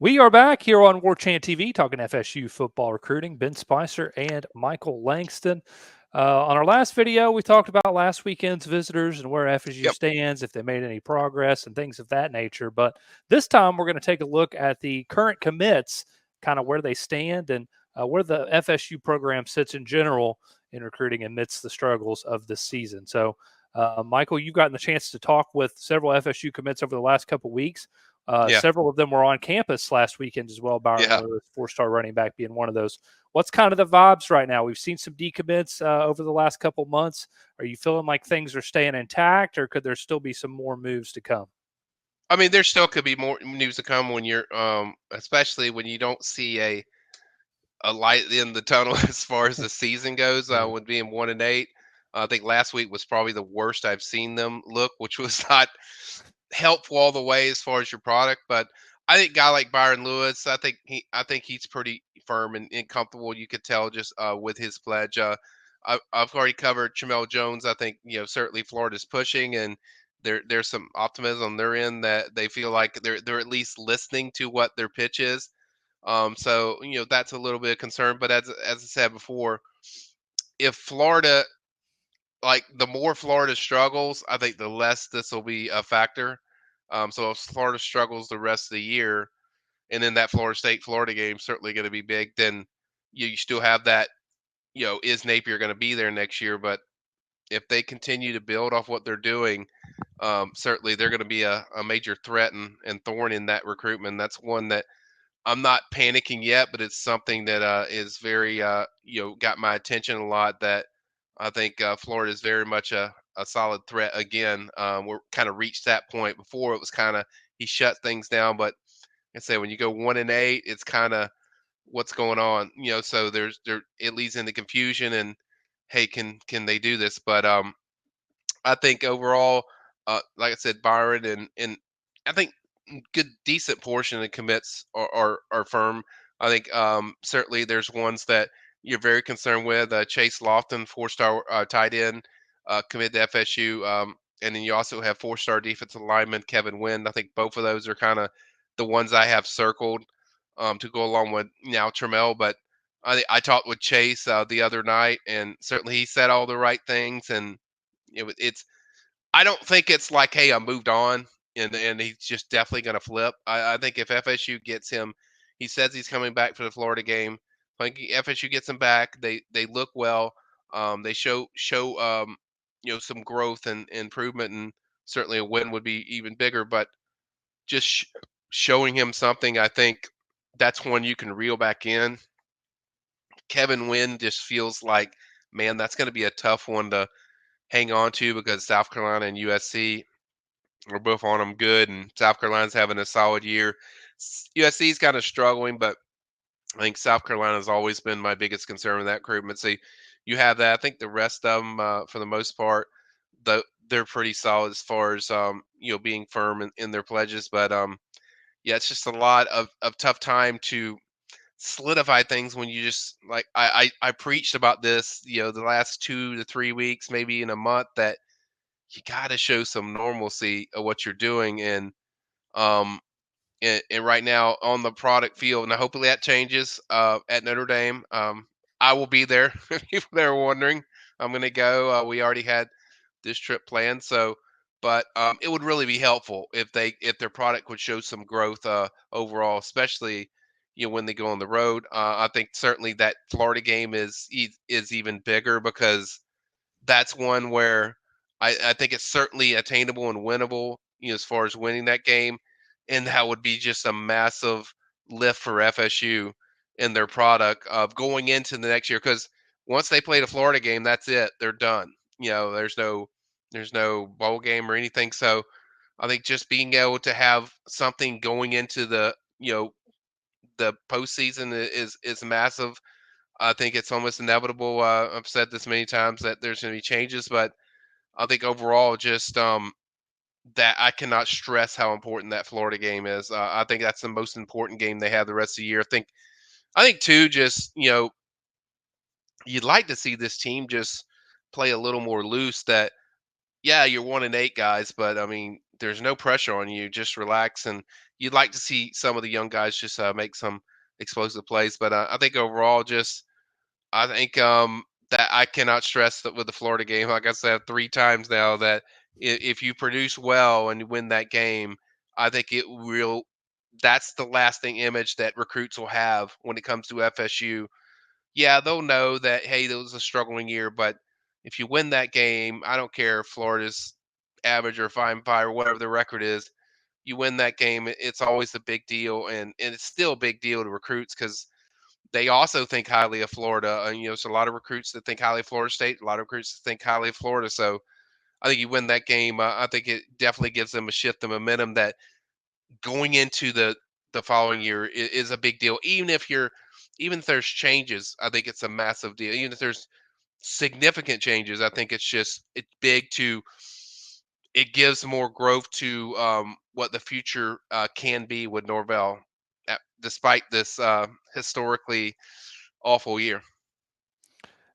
We are back here on Warchant TV talking FSU football recruiting. Ben Spicer and Michael Langston. On our last video, we talked about last weekend's visitors and where FSU Yep. stands, if they made any progress, and things of that nature. But this time, we're going to take a look at the current commits, kind of where they stand and where the FSU program sits in general in recruiting amidst the struggles of this season. So, Michael, you've gotten the chance to talk with several FSU commits over the last couple of weeks. Yeah. Several of them were on campus last weekend as well. Byron Yeah. Lewis, four-star running back, being one of those. What's kind of the vibes right now? We've seen some decommits over the last couple months. Are you feeling like things are staying intact, or could there still be some more moves to come? I mean, there still could be more news to come when you're, especially when you don't see a light in the tunnel as far as the season goes. Yeah. With being 1-8, I think last week was probably the worst I've seen them look, which was not helpful all the way as far as your product. But I think a guy like Byron Lewis, I think he's pretty firm and comfortable. You could tell just with his pledge. I've already covered Tramel Jones. I think certainly Florida's pushing, and there's some optimism on their end that they feel like they're at least listening to what their pitch is. So that's a little bit of concern. But as I said before, if Florida, like, the more Florida struggles, I think the less this will be a factor. So if Florida struggles the rest of the year, and then that Florida State Florida game certainly going to be big, then you still have that. Is Napier going to be there next year? But if they continue to build off what they're doing, certainly they're going to be a major threat and thorn in that recruitment. That's one that I'm not panicking yet, but it's something that is very got my attention a lot. That I think Florida is very much a solid threat again. We're kind of reached that point. Before it was kind of he shut things down, but like I say when you go 1-8, it's kind of what's going on. So there it leads into confusion and hey, can they do this? But I think overall, like I said, Byron and I think good decent portion of the commits are firm. I think certainly there's ones that you're very concerned with. Chase Lofton, 4-star tight end, committed to FSU, and then you also have 4-star defensive lineman Kevin Wynn. I think both of those are kind of the ones I have circled to go along with now Trammell. But I talked with Chase the other night, and certainly he said all the right things, and it's I don't think it's like, hey, I moved on and he's just definitely going to flip. I think if FSU gets him, he says he's coming back for the Florida game. I think FSU gets him back. They look well. They show some growth and improvement, and certainly a win would be even bigger. But just showing him something, I think that's one you can reel back in. Kevin Wynn just feels like, man, that's going to be a tough one to hang on to because South Carolina and USC are both on them good, and South Carolina's having a solid year. USC's kind of struggling, but I think South Carolina's always been my biggest concern with that recruitment. So you have that. I think the rest of them, for the most part, they're pretty solid as far as being firm in their pledges. But yeah, it's just a lot of tough time to solidify things when you just like I preached about this the last 2 to 3 weeks, maybe in a month, that you got to show some normalcy of what you're doing. Um and right now on the product field, now hopefully that changes at Notre Dame. I will be there. If people that are wondering, I'm going to go. We already had this trip planned, so but it would really be helpful if their product would show some growth overall, especially when they go on the road. I think certainly that Florida game is even bigger because that's one where I think it's certainly attainable and winnable, as far as winning that game. And that would be just a massive lift for FSU in their product of going into the next year. Because once they play the Florida game, that's it. They're done. There's no bowl game or anything. So I think just being able to have something going into the postseason is massive. I think it's almost inevitable. I've said this many times that there's going to be changes, but I think overall, just that I cannot stress how important that Florida game is. I think that's the most important game they have the rest of the year. I think too, just you'd like to see this team just play a little more loose. That yeah, you're 1-8 guys, but I mean, there's no pressure on you. Just relax and you'd like to see some of the young guys just make some explosive plays. But I think overall, just I think that I cannot stress that with the Florida game, like I said 3 times now, that if you produce well and you win that game, I think it will. That's the lasting image that recruits will have when it comes to FSU. Yeah, they'll know that, hey, it was a struggling year, but if you win that game, I don't care if Florida's average or 5-5 or whatever the record is. You win that game, it's always a big deal, and it's still a big deal to recruits because they also think highly of Florida. There's a lot of recruits that think highly of Florida State, a lot of recruits that think highly of Florida. So I think you win that game. I think it definitely gives them a shift of momentum that going into the following year is a big deal. Even if there's changes, I think it's a massive deal. Even if there's significant changes, I think it's big to it gives more growth to what the future can be with Norvell, despite this historically awful year.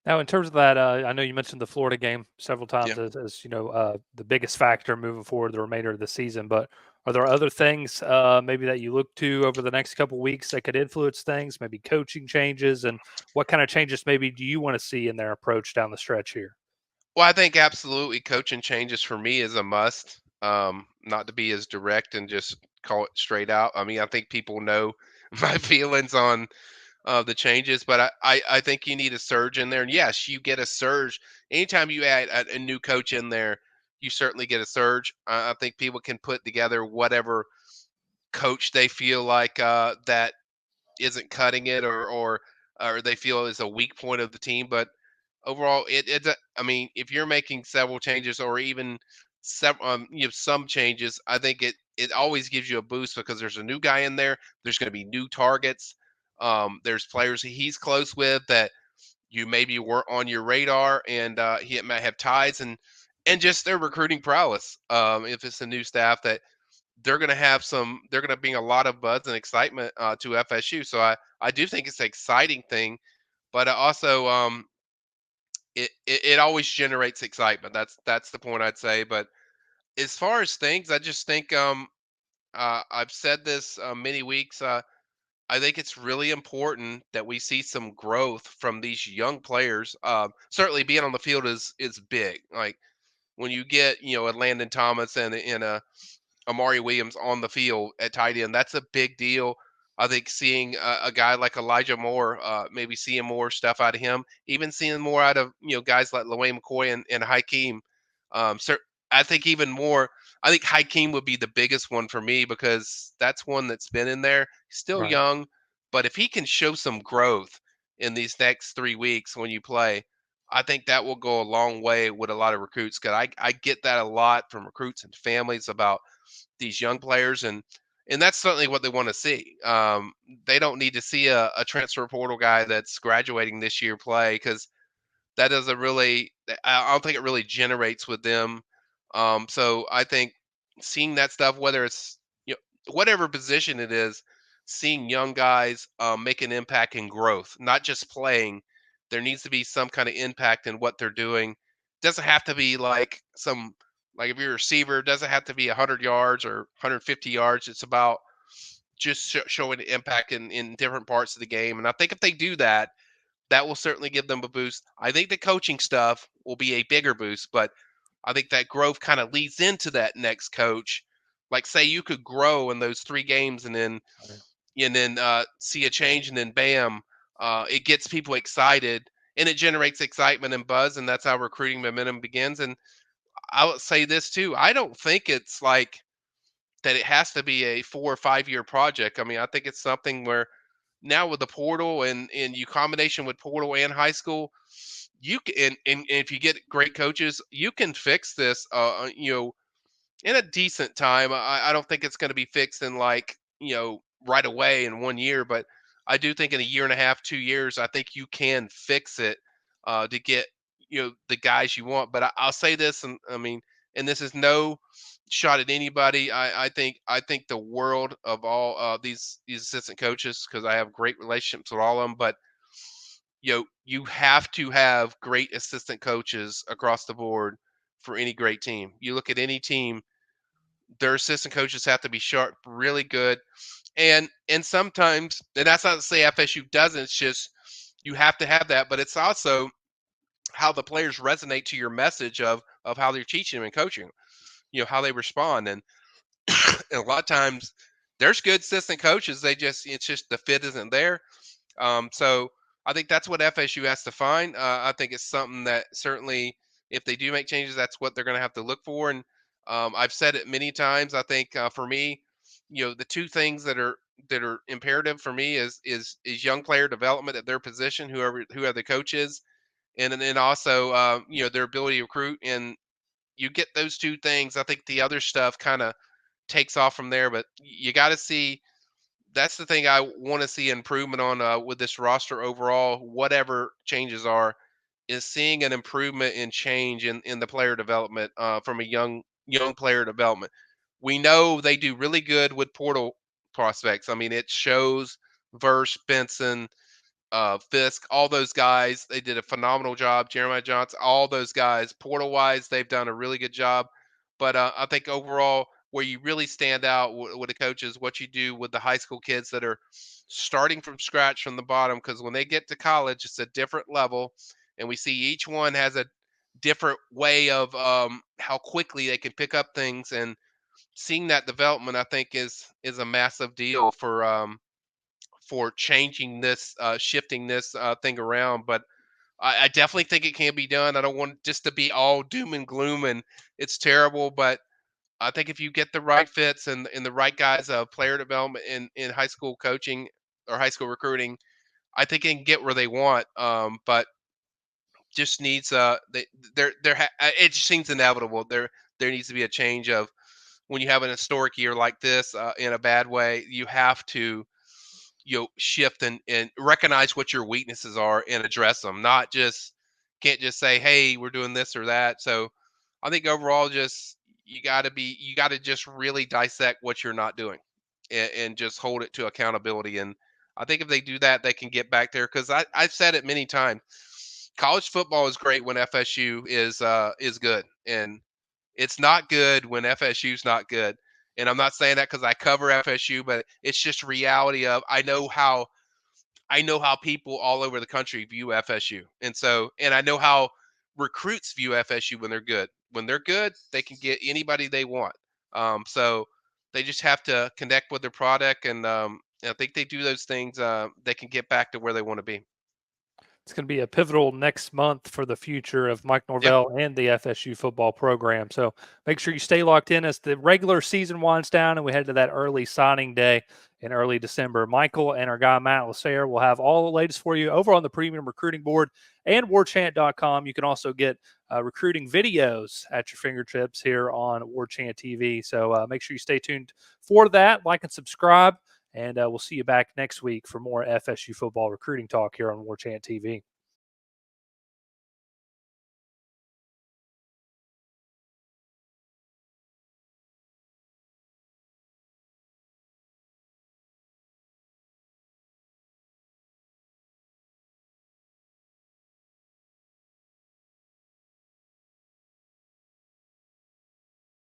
Now, in terms of that, I know you mentioned the Florida game several Yeah. times as the biggest factor moving forward the remainder of the season. But are there other things maybe that you look to over the next couple weeks that could influence things? Maybe coaching changes, and what kind of changes maybe do you want to see in their approach down the stretch here? Well, I think absolutely coaching changes for me is a must. Not to be as direct and just call it straight out. I mean, I think people know my feelings on the changes, but I think you need a surge in there. And yes, you get a surge anytime you add a new coach in there. You certainly get a surge. I think people can put together whatever coach they feel like that isn't cutting it, or they feel is a weak point of the team. But overall, I mean, if you're making several changes or even some changes, I think it always gives you a boost because there's a new guy in there. There's going to be new targets. There's players he's close with that you maybe weren't on your radar, and he might have ties and just their recruiting prowess. If it's a new staff that they're going to bring a lot of buzz and excitement to FSU. So I do think it's an exciting thing, but also it always generates excitement. That's the point I'd say. But as far as things, I just think I've said this many weeks. I think it's really important that we see some growth from these young players. Certainly, being on the field is big. Like when you get a Landon Thomas and a Amari Williams on the field at tight end. That's a big deal. I think seeing a guy like Elijah Moore, maybe seeing more stuff out of him, even seeing more out of guys like Lawayne McCoy and Hakeem. So I think even more. I think Hakeem would be the biggest one for me because that's one that's been in there. Still Right. young, but if he can show some growth in these next 3 weeks when you play, I think that will go a long way with a lot of recruits. Because I get that a lot from recruits and families about these young players, and that's certainly what they want to see. They don't need to see a transfer portal guy that's graduating this year play because that doesn't really. I don't think it really generates with them. So I think seeing that stuff, whether it's whatever position it is, seeing young guys make an impact and growth, not just playing. There needs to be some kind of impact in what they're doing. Doesn't have to be like if you're a receiver, it doesn't have to be 100 yards or 150 yards. It's about just showing impact in different parts of the game. And I think if they do that, that will certainly give them a boost. I think the coaching stuff will be a bigger boost, but I think that growth kind of leads into that next coach. Like say you could grow in those 3 games Right. and then see a change and then bam, it gets people excited and it generates excitement and buzz, and that's how recruiting momentum begins. And I would say this too. I don't think it's like that it has to be a 4 or 5 year project. I mean, I think it's something where now with the portal and you combination with portal and high school, you can and if you get great coaches, you can fix this. In a decent time. I don't think it's going to be fixed in right away in 1 year, but I do think in a year and a half, 2 years, I think you can fix it to get the guys you want. But I'll say this, and I mean, and this is no shot at anybody. I think the world of all these assistant coaches because I have great relationships with all of them, but you have to have great assistant coaches across the board for any great team. You look at any team Their assistant coaches have to be sharp, really good, and sometimes, and that's not to say FSU doesn't. It's just you have to have that, but it's also how the players resonate to your message of how they're teaching them and coaching. How they respond, and a lot of times there's good assistant coaches. It's just the fit isn't there. So I think that's what FSU has to find. I think it's something that certainly, if they do make changes, that's what they're going to have to look for. And I've said it many times. I think for me, the two things that are imperative for me is young player development at their position, whoever the coach is, and then also their ability to recruit. And you get those two things, I think the other stuff kind of takes off from there. But you got to see, that's the thing I want to see improvement on with this roster overall. Whatever changes are, is seeing an improvement in change in the player development from a young player development. We know they do really good with portal prospects. I mean, it shows Verse, Benson, Fisk, all those guys. They did a phenomenal job. Jeremiah Johnson, all those guys. Portal wise, they've done a really good job. But I think overall, where you really stand out with the coaches, what you do with the high school kids that are starting from scratch from the bottom, because when they get to college, it's a different level, and we see each one has a different way of how quickly they can pick up things, and seeing that development, I think, is a massive deal for changing this, shifting this thing around. But I definitely think it can be done. I don't want just to be all doom and gloom and it's terrible, but I think if you get the right fits and the right guys, player development in high school coaching or high school recruiting, I think they can get where they want. But just needs it just seems inevitable. There needs to be a change of, when you have an historic year like this in a bad way, you have to shift and recognize what your weaknesses are and address them. Not just, can't just say, hey, we're doing this or that. So I think overall, just you got to just really dissect what you're not doing, and just hold it to accountability. And I think if they do that, they can get back there, because I've said it many times. College football is great when FSU is good, and it's not good when FSU's not good. And I'm not saying that because I cover FSU, but it's just reality of, I know how people all over the country view FSU. And I know how recruits view FSU when they're good. When they're good, they can get anybody they want. So they just have to connect with their product, and I think they do those things. They can get back to where they want to be. It's going to be a pivotal next month for the future of Mike Yeah, Norvell and the FSU football program. So make sure you stay locked in as the regular season winds down and we head to that early signing day in early December. Michael and our guy Matt Lasair will have all the latest for you over on the Premium Recruiting Board and warchant.com. You can also get recruiting videos at your fingertips here on Warchant TV. So make sure you stay tuned for that. Like and subscribe. And we'll see you back next week for more FSU football recruiting talk here on Warchant TV.